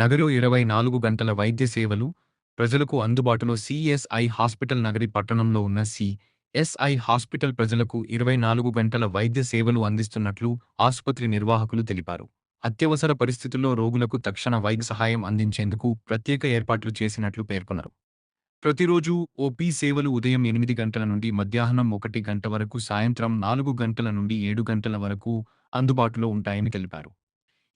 నగరు 24 గంటల వైద్య సేవలు ప్రజలకు అందుబాటులో సిఎస్ఐ హాస్పిటల్ నగరి పట్టణంలో ఉన్న సిఎస్ఐ హాస్పిటల్ ప్రజలకు 24 గంటల వైద్య సేవలు అందిస్తున్నట్లు ఆసుపత్రి నిర్వాహకులు తెలిపారు. అత్యవసర పరిస్థితుల్లో రోగులకు తక్షణ వైద్య సహాయం అందించేందుకు ప్రత్యేక ఏర్పాట్లు చేసినట్లు పేర్కొన్నారు. ప్రతిరోజు ఓపీ సేవలు ఉదయం 8 గంటల నుండి మధ్యాహ్నం 1 గంట వరకు, సాయంత్రం 4 గంటల నుండి 7 గంటల వరకు అందుబాటులో ఉంటాయని తెలిపారు.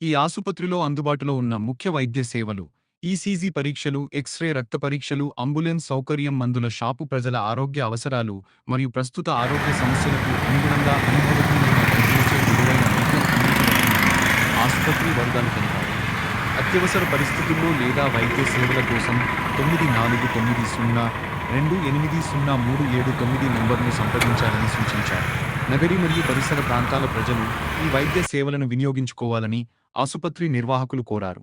ఈ ఆసుపత్రిలో అందుబాటులో ఉన్న ముఖ్య వైద్య సేవలు ఈసీజీ పరీక్షలు, ఎక్స్రే, రక్త పరీక్షలు, అంబులెన్స్ సౌకర్యం, మందుల షాపు, ప్రజల ఆరోగ్య అవసరాలు మరియు ప్రస్తుత ఆరోగ్య సమస్యలకు అనుగుణంగా అనుభవజ్ఞులైన పనిచేసే విలువైన వైద్యం అందించబడుతుందని ఆసుపత్రి వర్గాలు తెలిపారు. అత్యవసర పరిస్థితుల్లో లేదా వైద్య సేవల కోసం 94028037 నంబర్ను సంప్రదించాలని సూచించారు. నగరి మరియు పరిసర ప్రాంతాల ప్రజలు ఈ వైద్య సేవలను వినియోగించుకోవాలని ఆసుపత్రి నిర్వాహకులు కోరారు.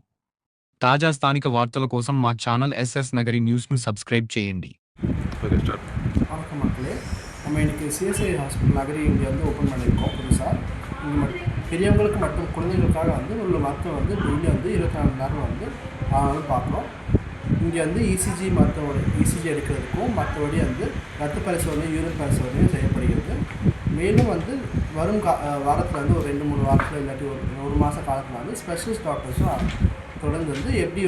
తాజా స్థానిక వార్తల కోసం మా ఛానల్ SS நகரி நியூஸ்னு சப்ஸ்கிரைப் చేయండి. வணக்கம் மக்களே, நம்ம இன்றைக்கி சிஎஸ்ஐ ஹாஸ்பிட்டல் நகரி இங்கே வந்து ஓப்பன் பண்ணியிருக்கோம் புதுசாக. இங்கே பெரியவங்களுக்கு மற்றும் குழந்தைகளுக்காக வந்து உள்ள மருத்துவம் வந்து டெய்லி வந்து 24 மணி நேரம் வந்து பார்க்குறோம். இங்கே வந்து இசிஜி இசிஜி எடுக்கிறதுக்கும் மற்றபடி வந்து ரத்த பரிசோதனை, யூரின் பரிசோதனையும் செய்யப்படுகிறது. மேலும் வந்து வரும் வாரத்தில் வந்து ஒரு 2-3 வாரத்தில் இல்லாட்டி ஒரு மாத காலத்தில் வந்து ஸ்பெஷலிஸ்ட் டாக்டர்ஸும் தொடர்ந்து வந்து எப்படி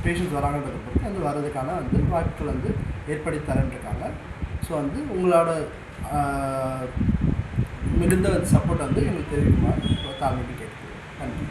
பேஷண்ட்ஸ் வராங்கன்றதை பொறுத்து வந்து வர்றதுக்கான வந்து வாய்ப்புகள் வந்து ஏற்படுத்தி தரேன்ருக்காங்க. ஸோ வந்து உங்களோட மிகுந்த சப்போர்ட் வந்து எங்களுக்கு தெரிவிக்குமாறு தாழ்மைக்கு கேட்குறேன். நன்றி.